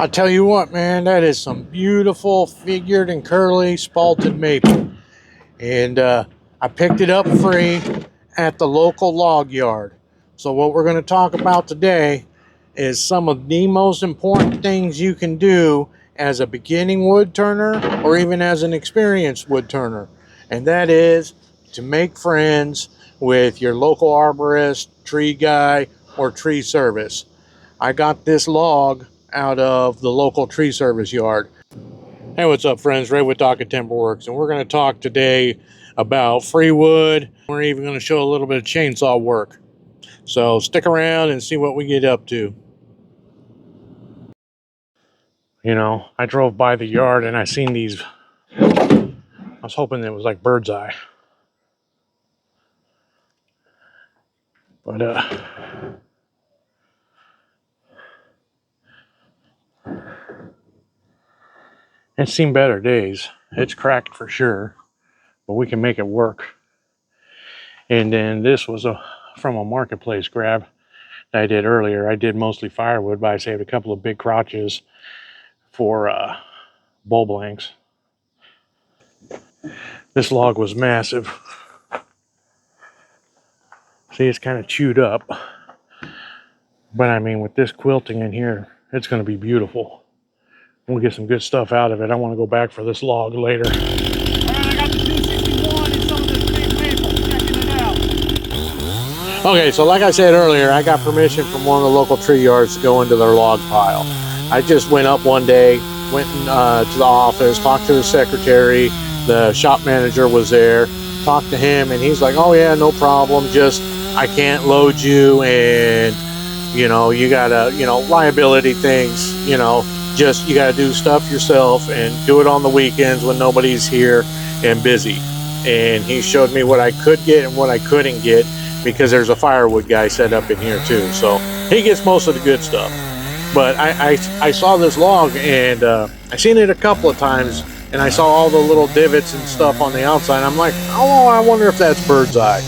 I tell you what, man, that is some beautiful figured and curly spalted maple. And I picked it up free at the local log yard. So what we're going to talk about today is some of the most important things you can do as a beginning wood turner or even as an experienced wood turner. And that is to make friends with your local arborist, tree guy, or tree service. I got this log out of the local tree service yard. Hey, what's up, friends? Ray with Talking Timberworks, and we're going to talk today about free wood. We're even going to show a little bit of chainsaw work. So stick around and see what we get up to. You know, I drove by the yard and I seen these. I was hoping it was like bird's eye. But it's seen better days. It's cracked for sure, but we can make it work. And then this was from a marketplace grab that I did earlier. I did mostly firewood, but I saved a couple of big crotches for bowl blanks. This log was massive. See, it's kind of chewed up. But I mean, with this quilting in here, it's going to be beautiful. We'll get some good stuff out of it. I want to go back for this log later. All right, I got the 261 and some of this big maple. Checking it out. Okay, so like I said earlier, I got permission from one of the local tree yards to go into their log pile. I just went up one day, went to the office, talked to the secretary. The shop manager was there, talked to him, and he's like, oh yeah, no problem, just I can't load you, and you know, you gotta, you know, liability things, you know, just you gotta do stuff yourself and do it on the weekends when nobody's here and busy. And he showed me what I could get and what I couldn't get, because there's a firewood guy set up in here too, so he gets most of the good stuff. But I saw this log, and I seen it a couple of times, and I saw all the little divots and stuff on the outside. I'm like, oh, I wonder if that's bird's eye.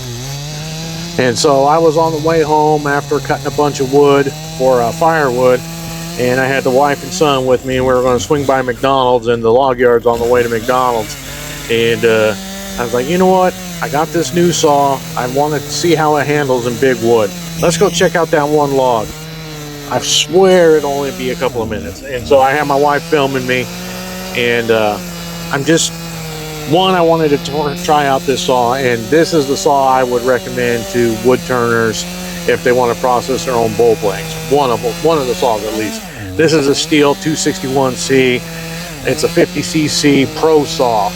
And so I was on the way home after cutting a bunch of wood for firewood, and I had the wife and son with me, and we were going to swing by McDonald's, and the log yard's on the way to McDonald's. And I was like, you know what? I got this new saw. I wanted to see how it handles in big wood. Let's go check out that one log. I swear it'll only be a couple of minutes. And so I had my wife filming me, and I'm just, I wanted to try out this saw, and this is the saw I would recommend to wood turners if they want to process their own bowl blanks. One of the saws at least. This is a Stihl 261C. It's a 50cc pro saw.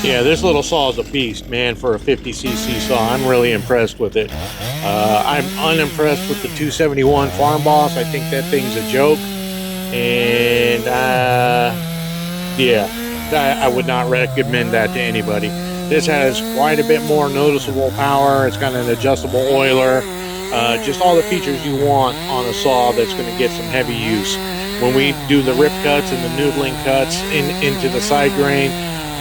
Yeah, this little saw is a beast, man, for a 50cc saw. I'm really impressed with it. I'm unimpressed with the 271 Farm Boss. I think that thing's a joke. And yeah, I would not recommend that to anybody. This has quite a bit more noticeable power. It's got an adjustable oiler. Just all the features you want on a saw that's going to get some heavy use. When we do the rip cuts and the noodling cuts into the side grain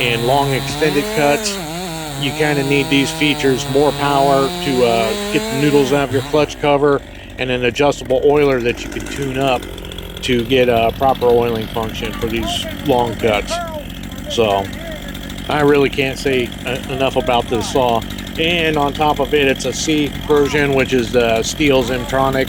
and long extended cuts, you kind of need these features, more power to get the noodles out of your clutch cover, and an adjustable oiler that you can tune up to get a proper oiling function for these long cuts. So I really can't say enough about this saw. And on top of it, it's a C version, which is the Stihl's M-Tronic,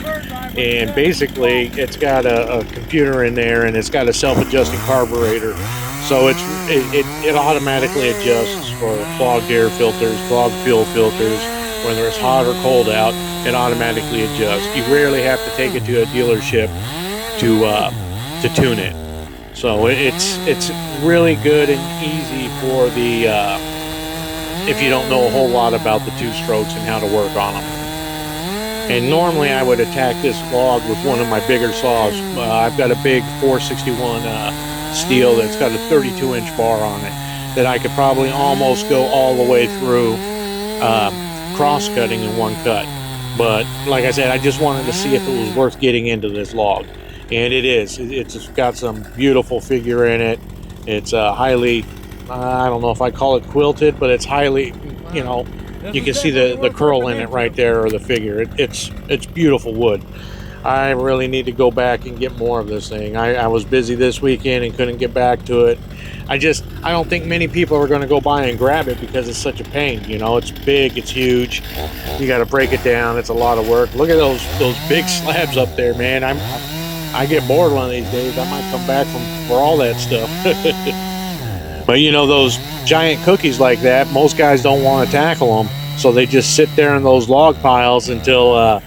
and basically it's got a computer in there, and it's got a self-adjusting carburetor. So it automatically adjusts for clogged air filters, clogged fuel filters. Whether it's hot or cold out, it automatically adjusts. You rarely have to take it to a dealership to tune it. So it's really good and easy for the if you don't know a whole lot about the two strokes and how to work on them. And normally I would attack this log with one of my bigger saws. I've got a big 461 Stihl that's got a 32-inch bar on it that I could probably almost go all the way through cross-cutting in one cut. But like I said, I just wanted to see if it was worth getting into this log. And it is. It's got some beautiful figure in it. It's highly, I don't know if I call it quilted, but it's highly, you know, you can see the curl in it right there, or the figure. It's beautiful wood. I really need to go back and get more of this thing. I was busy this weekend and couldn't get back to it. I don't think many people are going to go by and grab it because it's such a pain. You know, it's big, it's huge. You got to break it down. It's a lot of work. Look at those big slabs up there, man. I get bored one of these days. I might come back for all that stuff. But you know, those giant cookies like that, most guys don't want to tackle them, so they just sit there in those log piles until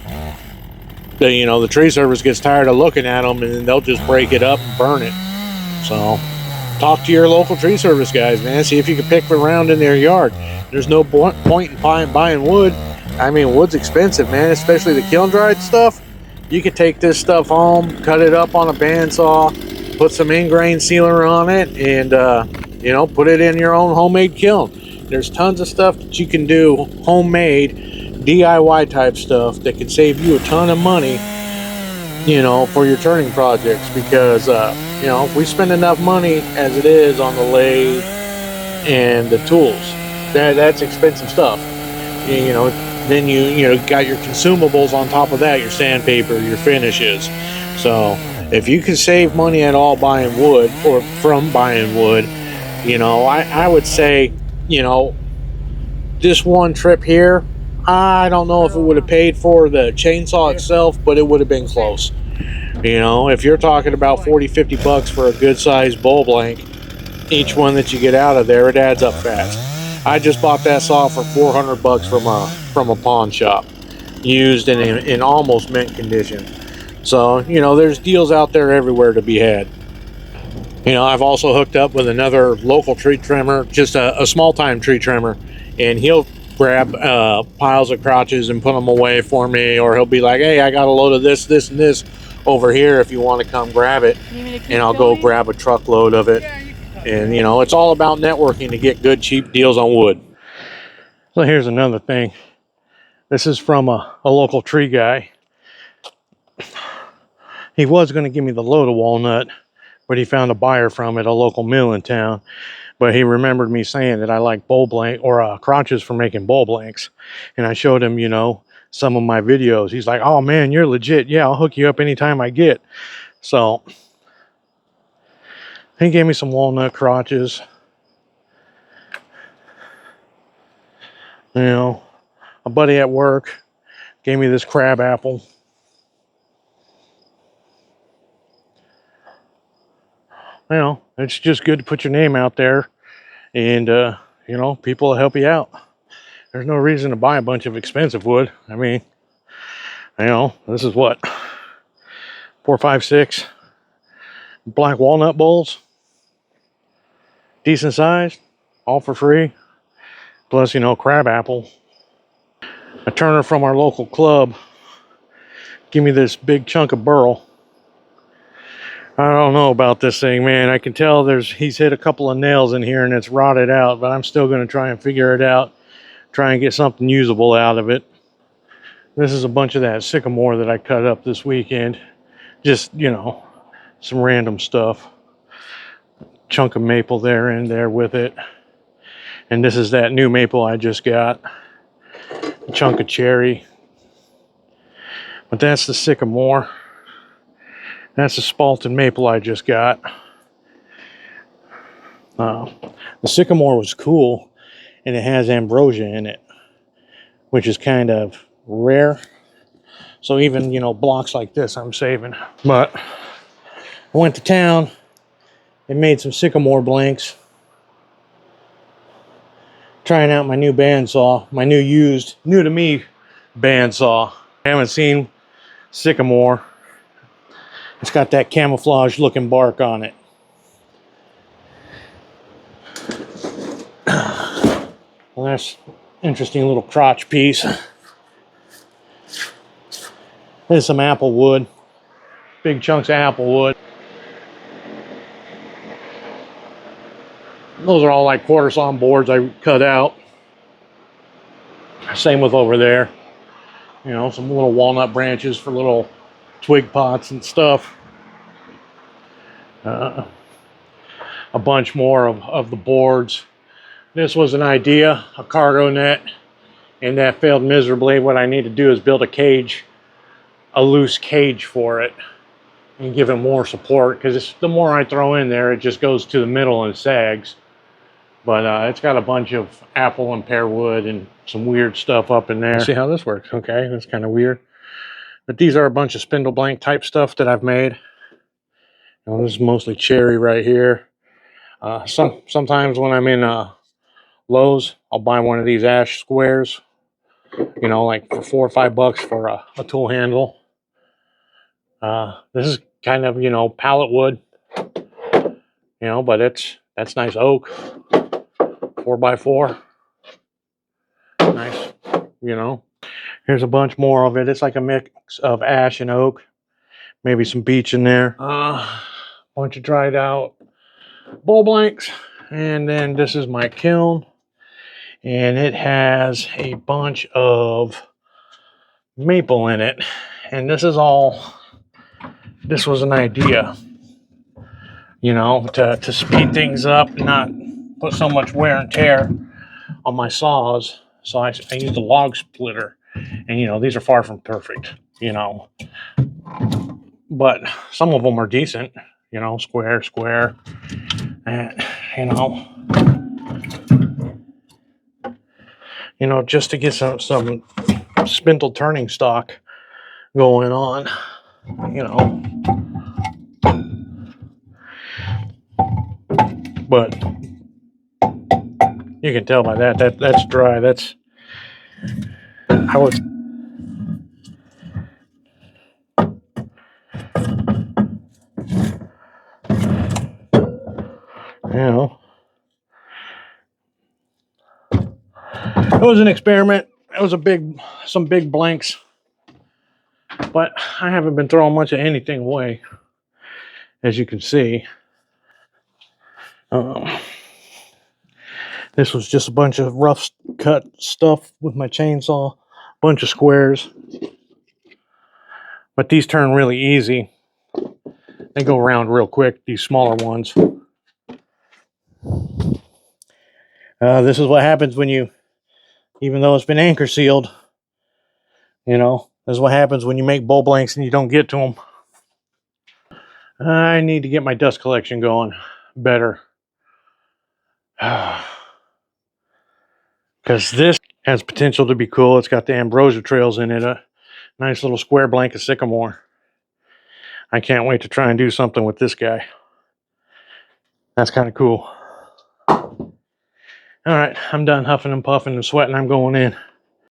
the tree service gets tired of looking at them, and then they'll just break it up and burn it. So talk to your local tree service guys, man. See if you can pick around in their yard. There's no point in buying wood. I mean, wood's expensive, man, especially the kiln dried stuff. You could take this stuff home, cut it up on a bandsaw, put some ingrain sealer on it, and put it in your own homemade kiln. There's tons of stuff that you can do homemade, DIY type stuff that can save you a ton of money, for your turning projects, because we spend enough money as it is on the lathe and the tools. That's expensive stuff. Then you got your consumables on top of that, your sandpaper, your finishes. So if you can save money at all buying wood, or from buying wood, I would say, this one trip here, I don't know if it would have paid for the chainsaw itself, but it would have been close. If you're talking about $40-50 for a good sized bowl blank, each one that you get out of there, it adds up fast. I just bought that saw for $400 from a pawn shop, used in almost mint condition. So there's deals out there everywhere to be had. I've also hooked up with another local tree trimmer, just a small time tree trimmer, and he'll grab piles of crotches and put them away for me, or he'll be like, hey, I got a load of this and this over here if you want to come grab it, and I'll go grab a truckload of it. And it's all about networking to get good cheap deals on wood. So here's another thing. This is from a local tree guy. He was going to give me the load of walnut, but he found a buyer from it, a local mill in town. But he remembered me saying that I like bowl blank or crotches for making bowl blanks, and I showed him some of my videos. He's like, oh man, you're legit. Yeah, I'll hook you up anytime I get. So he gave me some walnut crotches. A buddy at work gave me this crab apple. It's just good to put your name out there, and people will help you out. There's no reason to buy a bunch of expensive wood. I mean, this is what, 4, 5, 6 black walnut bowls, decent size, all for free. Plus, crab apple. A turner from our local club give me this big chunk of burl. I don't know about this thing, man. I can tell he's hit a couple of nails in here and it's rotted out, but I'm still going to try and figure it out, try and get something usable out of it. This is a bunch of that sycamore that I cut up this weekend. Just, some random stuff. Chunk of maple there in there with it. And this is that new maple I just got. A chunk of cherry. But that's the sycamore. That's the spalted maple I just got. The sycamore was cool, and it has ambrosia in it, which is kind of rare. So even, blocks like this I'm saving. But I went to town and made some sycamore blanks. Trying out my new bandsaw, my new to me bandsaw. I haven't seen sycamore. It's got that camouflage looking bark on it. Well, that's an interesting little crotch piece. There's some apple wood. Big chunks of apple wood. Those are all like quarter sawn boards I cut out. Same with over there. Some little walnut branches for little twig pots and stuff. A bunch more of the boards. This was an idea, a cargo net, and that failed miserably. What I need to do is build a cage a loose cage for it and give it more support, because the more I throw in there, it just goes to the middle and sags. But it's got a bunch of apple and pear wood and some weird stuff up in there. See how this works? Okay, that's kind of weird. But these are a bunch of spindle blank type stuff that I've made. Now, this is mostly cherry right here. Sometimes when I'm in Lowe's, I'll buy one of these ash squares, you know, like for $4 or $5 for a tool handle. This is kind of, you know, pallet wood, you know, but that's nice oak, 4x4, nice, you know. Here's a bunch more of it. It's like a mix of ash and oak, maybe some beech in there. Bunch of dried out bowl blanks, and then this is my kiln, and it has a bunch of maple in it. And this was an idea, you know, to speed things up and not put so much wear and tear on my saws. So I used a log splitter, and you know, these are far from perfect, you know, but some of them are decent, you know, square, and you know, just to get some spindle turning stock going on, you know. But you can tell by that's dry. That's how it's, you know. It was an experiment. It was some big blanks, but I haven't been throwing much of anything away, as you can see. This was just a bunch of rough cut stuff with my chainsaw, bunch of squares. But these turn really easy. They go around real quick, these smaller ones. This is what happens when you, even though it's been anchor sealed, you know, this is what happens when you make bowl blanks and you don't get to them. I need to get my dust collection going better. Because this has potential to be cool. It's got the ambrosia trails in it, a nice little square blank of sycamore. I can't wait to try and do something with this guy. That's kind of cool. All right, I'm done huffing and puffing and sweating. I'm going in.